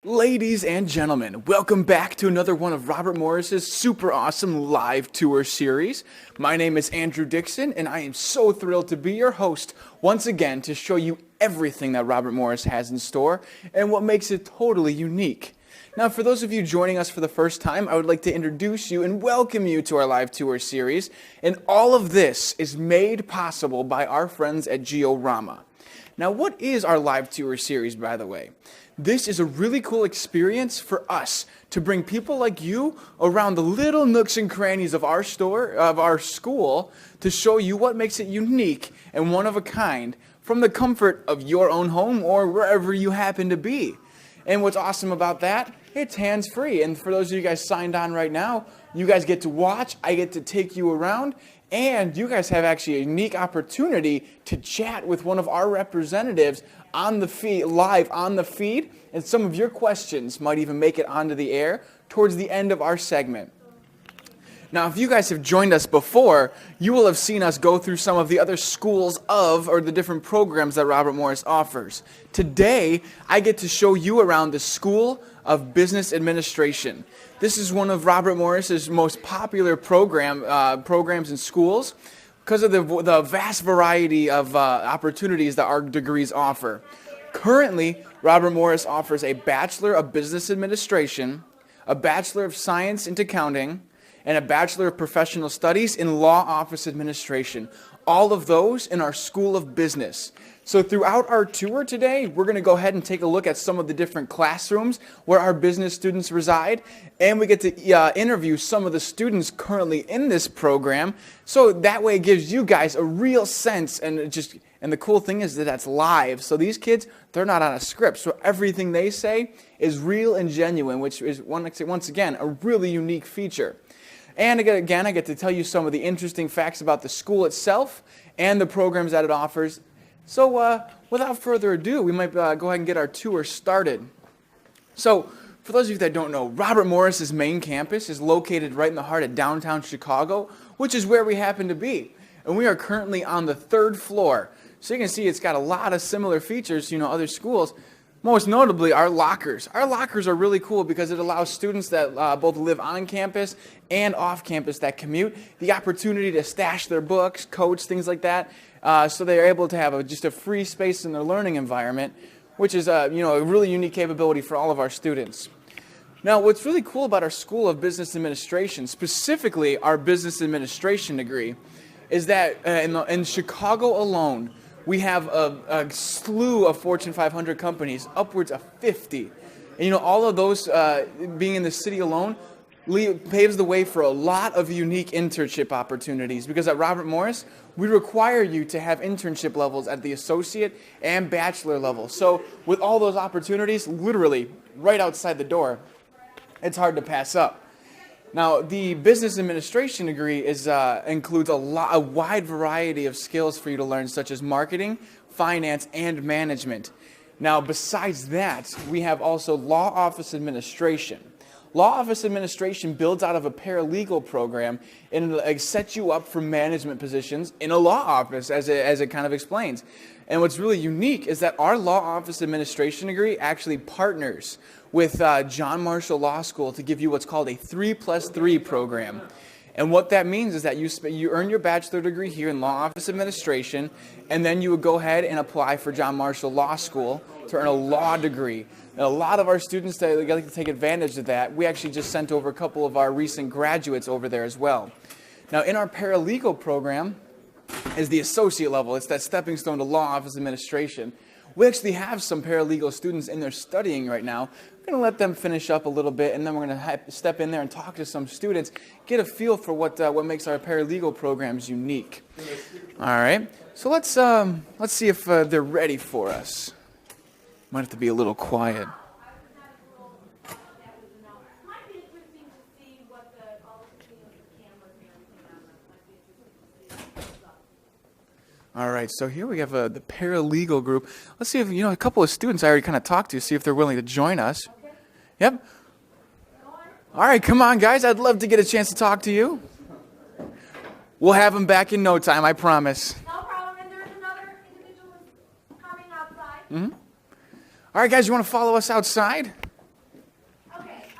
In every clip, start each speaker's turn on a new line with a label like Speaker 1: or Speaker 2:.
Speaker 1: Ladies and gentlemen, welcome back to another one of Robert Morris's super awesome live tour series. My name is Andrew Dixon, and I am so thrilled to be your host once again to show you everything that Robert Morris has in store and what makes it totally unique. Now, for those of you joining us for the first time, I would like to introduce you and welcome you to our live tour series. And all of this is made possible by our friends at Georama. Now, what is our live tour series, by the way? This is a really cool experience for us to bring people like you around the little nooks and crannies of our school to show you what makes it unique and one of a kind from the comfort of your own home or wherever you happen to be. And what's awesome about that, it's hands-free. And for those of you guys signed on right now, you guys get to watch, I get to take you around, and you guys have actually a unique opportunity to chat with one of our representatives on the feed, live on the feed, and some of your questions might even make it onto the air towards the end of our segment. Now, if you guys have joined us before, you will have seen us go through some of the other schools or the different programs that Robert Morris offers. Today, I get to show you around the School of Business Administration. This is one of Robert Morris's most popular programs in schools because of the vast variety of opportunities that our degrees offer. Currently, Robert Morris offers a Bachelor of Business Administration, a Bachelor of Science in Accounting, and a Bachelor of Professional Studies in Law Office Administration. All of those in our School of Business. So throughout our tour today, we're going to go ahead and take a look at some of the different classrooms where our business students reside, and we get to interview some of the students currently in this program, so that way it gives you guys a real sense, and the cool thing is that that's live. So these kids, they're not on a script, so everything they say is real and genuine, which is once again a really unique feature. And again, I get to tell you some of the interesting facts about the school itself and the programs that it offers. So without further ado, we might go ahead and get our tour started. So for those of you that don't know, Robert Morris's main campus is located right in the heart of downtown Chicago, which is where we happen to be. And we are currently on the 3rd floor. So you can see it's got a lot of similar features to other schools. Most notably, our lockers. Our lockers are really cool because it allows students that both live on campus and off campus that commute the opportunity to stash their books, coats, things like that. So they're able to have just a free space in their learning environment, which is a really unique capability for all of our students. Now, what's really cool about our School of Business Administration, specifically our Business Administration degree, is that in Chicago alone, we have a slew of Fortune 500 companies, upwards of 50. And all of those being in the city alone paves the way for a lot of unique internship opportunities, because at Robert Morris, we require you to have internship levels at the associate and bachelor level. So with all those opportunities, literally right outside the door, it's hard to pass up. Now, the business administration degree includes a wide variety of skills for you to learn, such as marketing, finance, and management. Now, besides that, we have also law office administration. Law office administration builds out of a paralegal program and it sets you up for management positions in a law office, as it kind of explains. And what's really unique is that our law office administration degree actually partners with John Marshall Law School to give you what's called a 3+3 program. And what that means is that you earn your bachelor degree here in law office administration, and then you would go ahead and apply for John Marshall Law School to earn a law degree. And a lot of our students that like to take advantage of that. We actually just sent over a couple of our recent graduates over there as well. Now, in our paralegal program is the associate level. It's that stepping stone to law office administration. We actually have some paralegal students in there studying right now. We're going to let them finish up a little bit, and then we're going to step in there and talk to some students, get a feel for what makes our paralegal programs unique. All right, so let's see if they're ready for us. Might have to be a little quiet. All right, so here we have the paralegal group. Let's see if, a couple of students I already kind of talked to, see if they're willing to join us. Okay. Yep. All right, come on, guys. I'd love to get a chance to talk to you. We'll have them back in no time, I promise.
Speaker 2: No problem, and there's another individual coming outside.
Speaker 1: Mm-hmm. All right, guys, you want to follow us outside?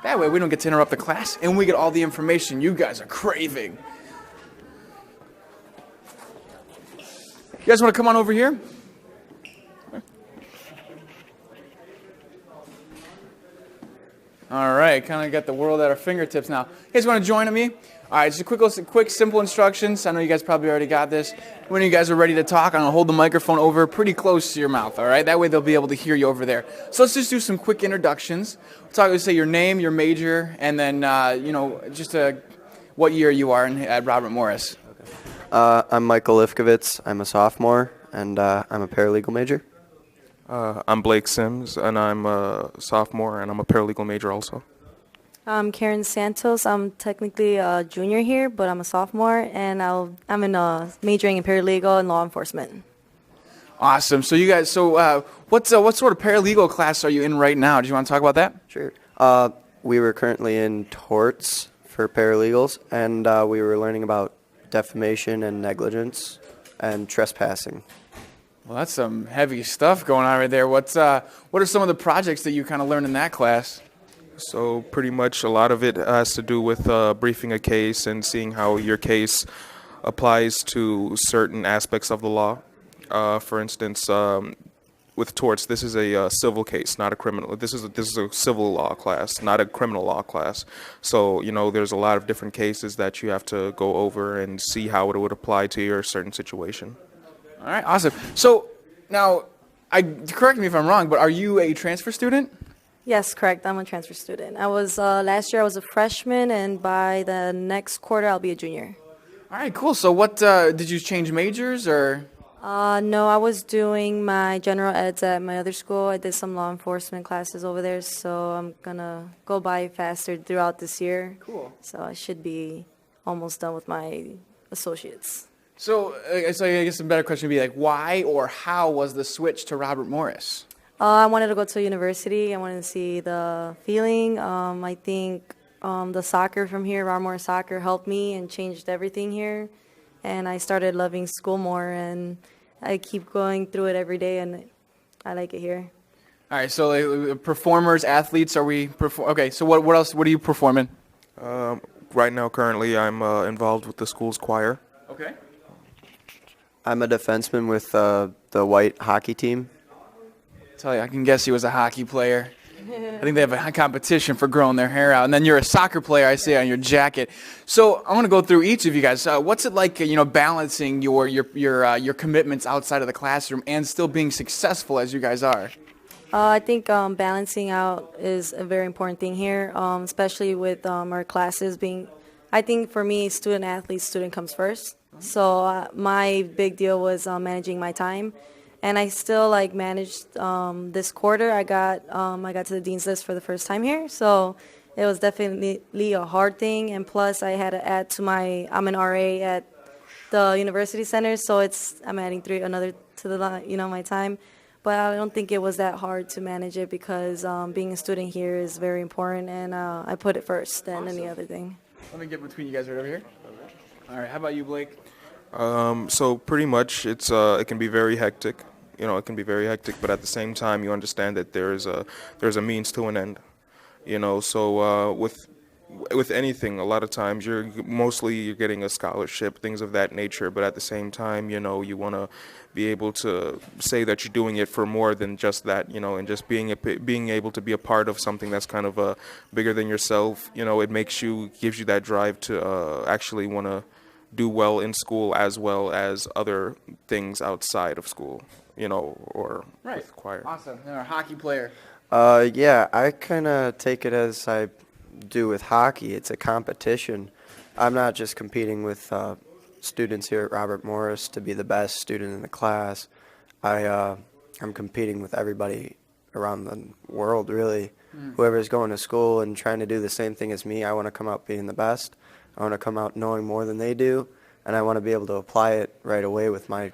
Speaker 1: That way we don't get to interrupt the class and we get all the information you guys are craving. You guys want to come on over here? All right, kind of got the world at our fingertips now. You guys want to join me? All right, just quick, simple instructions. I know you guys probably already got this. When you guys are ready to talk, I'm going to hold the microphone over pretty close to your mouth, all right? That way they'll be able to hear you over there. So let's just do some quick introductions. Let's say your name, your major, and then, what year you are at Robert Morris.
Speaker 2: I'm Michael Lifkovitz. I'm a sophomore, and I'm a paralegal major.
Speaker 3: I'm Blake Sims, and I'm a sophomore, and I'm a paralegal major also.
Speaker 4: I'm Karen Santos. I'm technically a junior here, but I'm a sophomore, and I'm majoring in paralegal and law enforcement.
Speaker 1: Awesome. So you guys, what sort of paralegal class are you in right now? Do you want to talk about that?
Speaker 2: Sure. We were currently in torts for paralegals, and we were learning about defamation and negligence and trespassing.
Speaker 1: Well, that's some heavy stuff going on right there. What are some of the projects that you kind of learned in that class?
Speaker 3: So pretty much a lot of it has to do with briefing a case and seeing how your case applies to certain aspects of the law. For instance, with torts, this is a civil case, not a criminal. This is a civil law class, not a criminal law class. So, there's a lot of different cases that you have to go over and see how it would apply to your certain situation.
Speaker 1: All right, awesome. So now, correct me if I'm wrong, but are you a transfer student?
Speaker 4: Yes, correct. I'm a transfer student. I was last year I was a freshman, and by the next quarter I'll be a junior.
Speaker 1: All right, cool. So what did you change majors or?
Speaker 4: No, I was doing my general eds at my other school. I did some law enforcement classes over there, so I'm gonna go by faster throughout this year.
Speaker 1: Cool.
Speaker 4: So I should be almost done with my associates.
Speaker 1: So I guess a better question would be like, why or how was the switch to Robert Morris?
Speaker 4: I wanted to go to university. I wanted to see the feeling. I think the soccer from here, Robert Morris soccer, helped me and changed everything here. And I started loving school more, and I keep going through it every day, and I like it here.
Speaker 1: All right, so performers, athletes, okay, so what else? What are you performing?
Speaker 3: Right now, currently, I'm involved with the school's choir.
Speaker 1: Okay.
Speaker 2: I'm a defenseman with the white hockey team.
Speaker 1: Tell you, I can guess he was a hockey player. I think they have a competition for growing their hair out. And then you're a soccer player, I see on your jacket. So I want to go through each of you guys. What's it like, balancing your commitments outside of the classroom and still being successful as you guys are?
Speaker 4: I think balancing out is a very important thing here, especially with our classes being, I think for me, student comes first. So my big deal was managing my time. And I still managed this quarter. I got to the dean's list for the first time here, so it was definitely a hard thing. And plus, I had to add to I'm an RA at the university center, so I'm adding another to the my time. But I don't think it was that hard to manage it because being a student here is very important, and I put it first than any other thing.
Speaker 1: Let me get between you guys right over here. All right, how about you, Blake?
Speaker 3: So pretty much it can be very hectic. It can be very hectic, but at the same time, you understand that there's a means to an end. So with anything, a lot of times you're getting a scholarship, things of that nature. But at the same time, you want to be able to say that you're doing it for more than just that, and just being able to be a part of something that's kind of bigger than yourself. It gives you that drive to actually want to do well in school as well as other things outside of school. Or
Speaker 1: right.
Speaker 3: With choir.
Speaker 1: Awesome. You're a hockey player.
Speaker 2: Yeah, I kind of take it as I do with hockey. It's a competition. I'm not just competing with students here at Robert Morris to be the best student in the class. I'm competing with everybody around the world, really. Whoever's going to school and trying to do the same thing as me, I want to come out being the best. I want to come out knowing more than they do, and I want to be able to apply it right away with my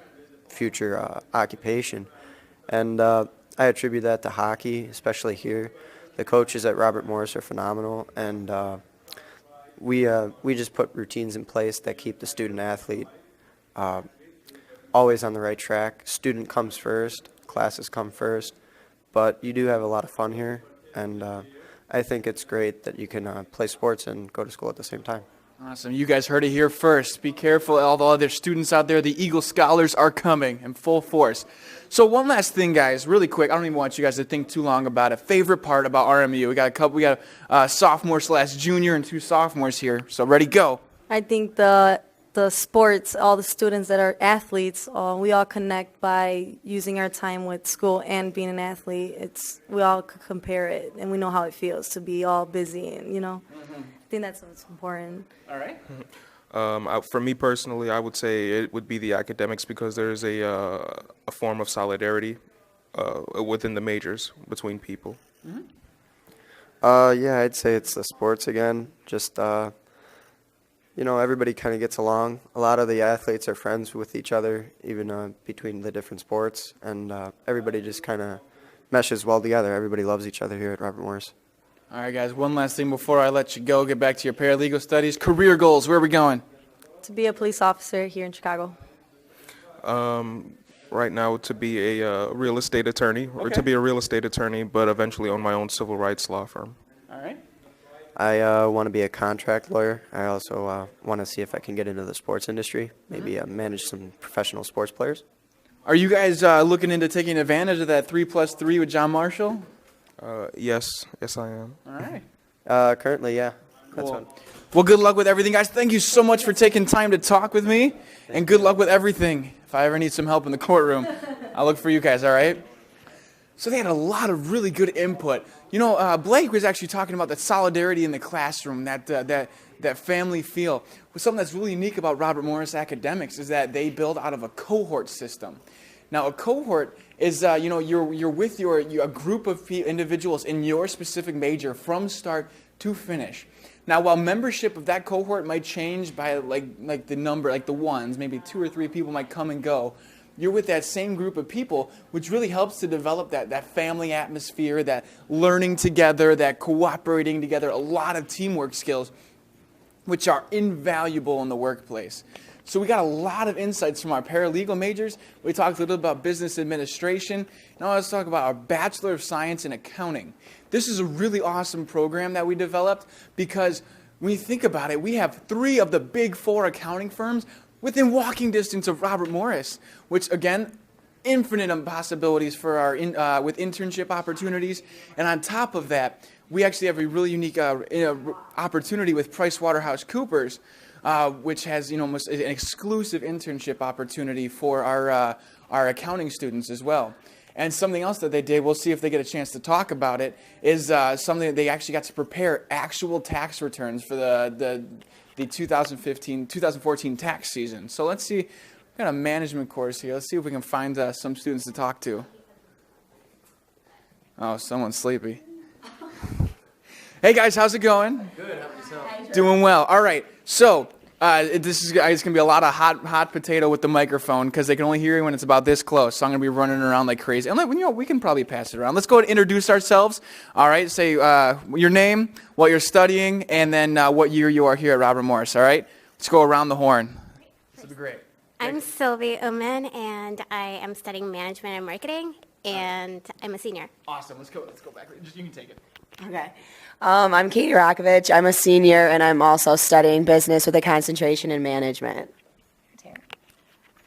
Speaker 2: future occupation. And I attribute that to hockey, especially here. The coaches at Robert Morris are phenomenal, and we just put routines in place that keep the student athlete always on the right track. Student comes first, classes come first, but you do have a lot of fun here, and I think it's great that you can play sports and go to school at the same time.
Speaker 1: Awesome. You guys heard it here first. Be careful, all the other students out there. The Eagle Scholars are coming in full force. So one last thing, guys, really quick. I don't even want you guys to think too long about it. Favorite part about RMU? We got a sophomore / junior and 2 sophomores here. So ready, go.
Speaker 4: I think the sports, all the students that are athletes, we all connect by using our time with school and being an athlete. We all could compare it, and we know how it feels to be all busy, and I think that's what's important.
Speaker 1: All right.
Speaker 3: For me personally, I would say it would be the academics because there's a form of solidarity within the majors between people.
Speaker 2: Yeah, I'd say it's the sports again. Just, everybody kind of gets along. A lot of the athletes are friends with each other, even between the different sports, and everybody just kind of meshes well together. Everybody loves each other here at Robert Morris.
Speaker 1: All right, guys, one last thing before I let you go. Get back to your paralegal studies. Career goals, where are we going?
Speaker 4: To be a police officer here in Chicago.
Speaker 3: Right now, to be a real estate attorney, or to be a real estate attorney, but eventually own my own civil rights law firm.
Speaker 1: All right.
Speaker 2: I want to be a contract lawyer. I also want to see if I can get into the sports industry, maybe manage some professional sports players.
Speaker 1: Are you guys looking into taking advantage of that 3+3 with John Marshall?
Speaker 3: Yes, I am.
Speaker 1: All right.
Speaker 2: Currently, yeah. That's
Speaker 1: Cool.
Speaker 2: one.
Speaker 1: Well, good luck with everything, guys. Thank you so much for taking time to talk with me, and good luck with everything. If I ever need some help in the courtroom, I'll look for you guys, all right? So they had a lot of really good input. Blake was actually talking about that solidarity in the classroom, that family feel. Something that's really unique about Robert Morris Academics is that they build out of a cohort system. Now, a cohort is, you're with a group of individuals in your specific major from start to finish. Now, while membership of that cohort might change by like the number, like the ones, maybe 2 or 3 people might come and go, you're with that same group of people, which really helps to develop that family atmosphere, that learning together, that cooperating together, a lot of teamwork skills, which are invaluable in the workplace. So we got a lot of insights from our paralegal majors. We talked a little about business administration. Now let's talk about our Bachelor of Science in Accounting. This is a really awesome program that we developed because when you think about it, we have 3 of the big 4 accounting firms within walking distance of Robert Morris, which again, infinite possibilities for our with internship opportunities. And on top of that, we actually have a really unique opportunity with PricewaterhouseCoopers, which has almost an exclusive internship opportunity for our accounting students as well. And something else that they did, we'll see if they get a chance to talk about it, is something that they actually got to prepare actual tax returns for the 2014 tax season. So let's see, we've got a management course here. Let's see if we can find some students to talk to. Oh, someone's sleepy. Hey guys, how's it going? Good. How about yourself? Doing well. All right. So this is going to be a lot of hot potato with the microphone because they can only hear you when it's about this close. So I'm going to be running around like crazy. And we can probably pass it around. Let's go ahead and introduce ourselves. All right. Say your name, what you're studying, and then what year you are here at Robert Morris. All right. Let's go around the horn. This will be great.
Speaker 5: I'm Sylvie Uman, and I am studying management and marketing, and I'm a senior.
Speaker 1: Awesome. Let's go back. You can take it.
Speaker 6: Okay. I'm Katie Rakovich. I'm a senior, and I'm also studying business with a concentration in management.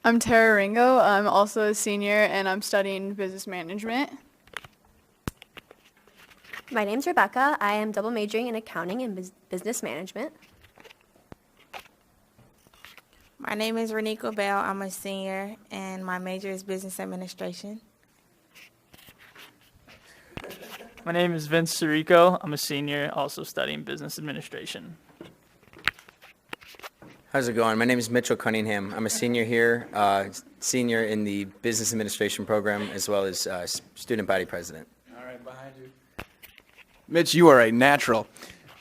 Speaker 7: I'm Tara Ringo. I'm also a senior, and I'm studying business management.
Speaker 8: My name's Rebecca. I am double majoring in accounting and business management.
Speaker 9: My name is Reniko Bell. I'm a senior, and my major is business administration.
Speaker 10: My name is Vince Sirico. I'm a senior, also studying business administration.
Speaker 11: How's it going? My name is Mitchell Cunningham. I'm a senior here, senior in the business administration program, as well as student body president.
Speaker 1: All right, behind you. Mitch, you are a natural.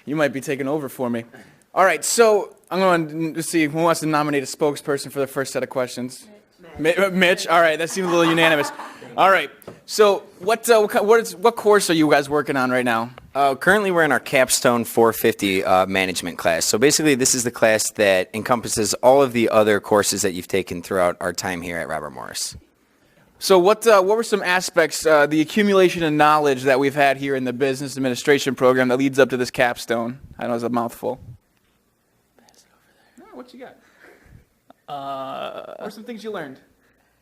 Speaker 1: You might be taking over for me. All right, so I'm going to see who wants to nominate a spokesperson for the first set of questions. Mitch. All right, that seems a little unanimous. All right. So what course are you guys working on right now?
Speaker 11: Currently, we're in our Capstone 450 management class. So basically, this is the class that encompasses all of the other courses that you've taken throughout our time here at Robert Morris.
Speaker 1: So what were some aspects, the accumulation of knowledge that we've had here in the business administration program that leads up to this capstone? I know it's a mouthful. Oh, what you got? What are some things you learned?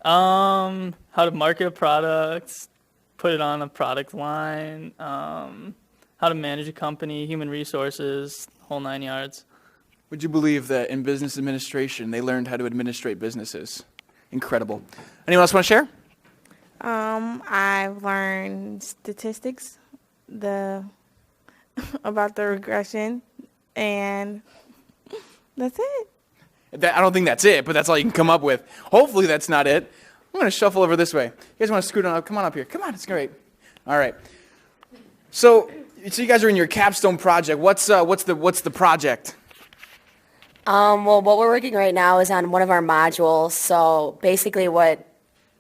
Speaker 10: How to market a product, put it on a product line, how to manage a company, human resources, whole 9 yards.
Speaker 1: Would you believe that in business administration they learned how to administrate businesses? Incredible. Anyone else want to share?
Speaker 9: I've learned statistics, about the regression, and that's it.
Speaker 1: I don't think that's it, but that's all you can come up with. Hopefully that's not it. I'm going to shuffle over this way. You guys want to scoot on up? Come on up here. Come on, it's great. All right. So you guys are in your capstone project. What's the project?
Speaker 6: Well, what we're working right now is on one of our modules. So basically what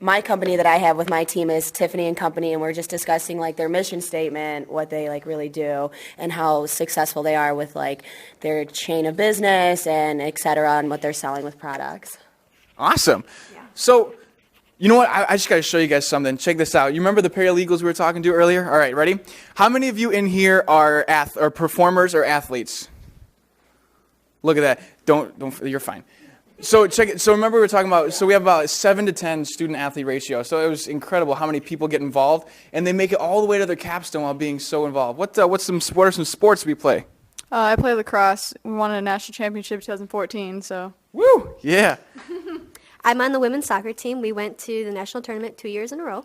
Speaker 6: my company that I have with my team is Tiffany and Company, and we're just discussing like their mission statement, what they like really do, and how successful they are with like their chain of business and et cetera, and what they're selling with products.
Speaker 1: Awesome. Yeah. So, you know what? I just got to show you guys something. Check this out. You remember the paralegals we were talking to earlier? All right, ready? How many of you in here are performers or athletes? Look at that. Don't. You're fine. So check it. So remember we were talking about. So we have about 7 to 10 student-athlete ratio. So it was incredible how many people get involved, and they make it all the way to their capstone while being so involved. What are some sports we play?
Speaker 7: I play lacrosse. We won a national championship 2014. So.
Speaker 1: Woo! Yeah.
Speaker 8: I'm on the women's soccer team. We went to the national tournament 2 years in a row.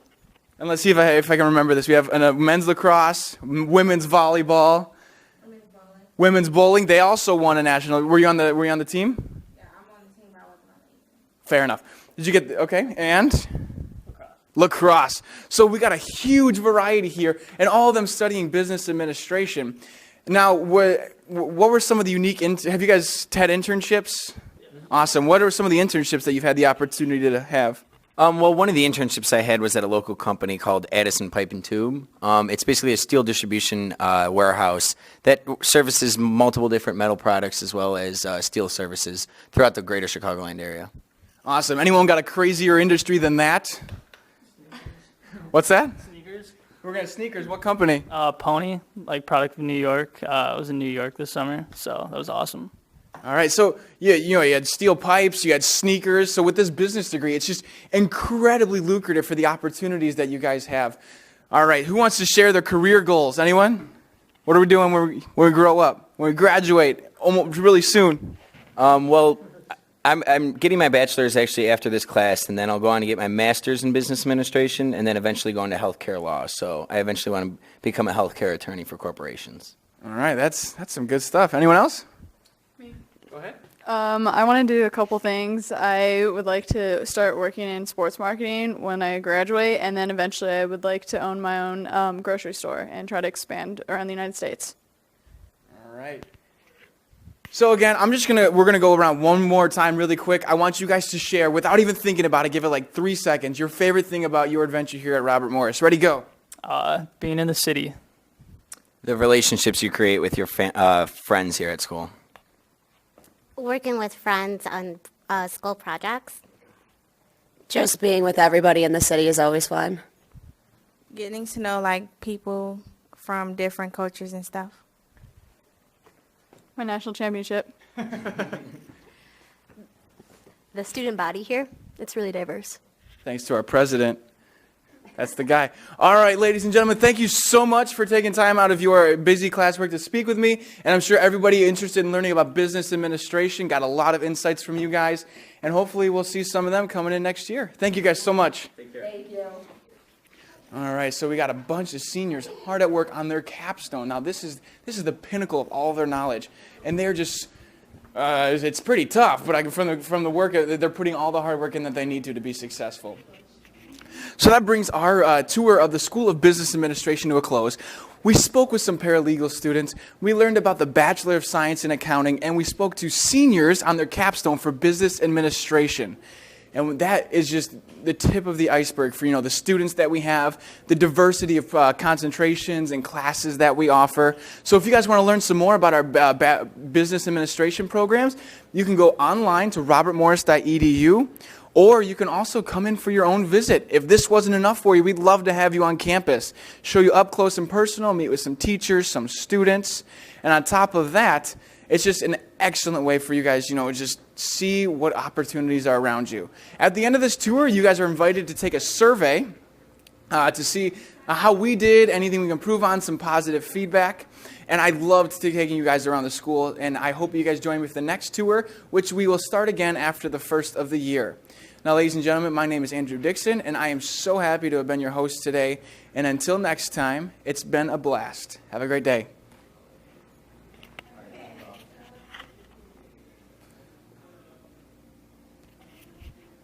Speaker 1: And let's see if I can remember this. We have men's lacrosse, women's volleyball, women's bowling. They also won a national. Were you on the team? Fair enough. Did you get, okay, and? Lacrosse. So we got a huge variety here, and all of them studying business administration. Now, what were some of the unique, have you guys had internships? Awesome. What are some of the internships that you've had the opportunity to have?
Speaker 11: Well, one of the internships I had was at a local company called Addison Pipe and Tube. It's basically a steel distribution warehouse that services multiple different metal products as well as steel services throughout the greater Chicagoland area.
Speaker 1: Awesome. Anyone got a crazier industry than that? What's that?
Speaker 10: Sneakers.
Speaker 1: We're going to sneakers. What company?
Speaker 10: Pony, like product of New York. I was in New York this summer, so that was awesome.
Speaker 1: All right, so you had steel pipes, you had sneakers. So with this business degree, it's just incredibly lucrative for the opportunities that you guys have. All right, who wants to share their career goals? Anyone? What are we doing when we grow up, when we graduate, almost really soon?
Speaker 11: Well, I'm getting my bachelor's actually after this class, and then I'll go on to get my master's in business administration, and then eventually go into healthcare law. So I eventually want to become a healthcare attorney for corporations.
Speaker 1: All right, that's some good stuff. Anyone else?
Speaker 7: Me.
Speaker 1: Go ahead.
Speaker 7: I want to do a couple things. I would like to start working in sports marketing when I graduate, and then eventually I would like to own my own grocery store and try to expand around the United States.
Speaker 1: All right. So again, we're gonna go around one more time really quick. I want you guys to share, without even thinking about it, give it like 3 seconds, your favorite thing about your adventure here at Robert Morris. Ready, go.
Speaker 10: Being in the city.
Speaker 11: The relationships you create with your friends here at school.
Speaker 5: Working with friends on school projects.
Speaker 6: Just being with everybody in the city is always fun.
Speaker 9: Getting to know like people from different cultures and stuff.
Speaker 7: My national championship.
Speaker 8: The student body here, it's really diverse.
Speaker 1: Thanks to our president. That's the guy. All right, ladies and gentlemen, thank you so much for taking time out of your busy classwork to speak with me. And I'm sure everybody interested in learning about business administration got a lot of insights from you guys. And hopefully we'll see some of them coming in next year. Thank you guys so much.
Speaker 6: Thank you.
Speaker 1: All right, so we got a bunch of seniors hard at work on their capstone. Now, this is the pinnacle of all their knowledge. And they're just, it's pretty tough, but from the work, they're putting all the hard work in that they need to be successful. So that brings our tour of the School of Business Administration to a close. We spoke with some paralegal students. We learned about the Bachelor of Science in Accounting, and we spoke to seniors on their capstone for business administration. And that is just the tip of the iceberg for, the students that we have, the diversity of concentrations and classes that we offer. So if you guys want to learn some more about our business administration programs, you can go online to robertmorris.edu, Or you can also come in for your own visit. If this wasn't enough for you, we'd love to have you on campus, show you up close and personal, meet with some teachers, some students. And on top of that, it's just an excellent way for you guys, just see what opportunities are around you. At the end of this tour, you guys are invited to take a survey to see how we did, anything we can improve on, some positive feedback. And I loved taking you guys around the school, and I hope you guys join me for the next tour, which we will start again after the first of the year. Now, ladies and gentlemen, my name is Andrew Dixon, and I am so happy to have been your host today. And until next time, it's been a blast. Have a great day.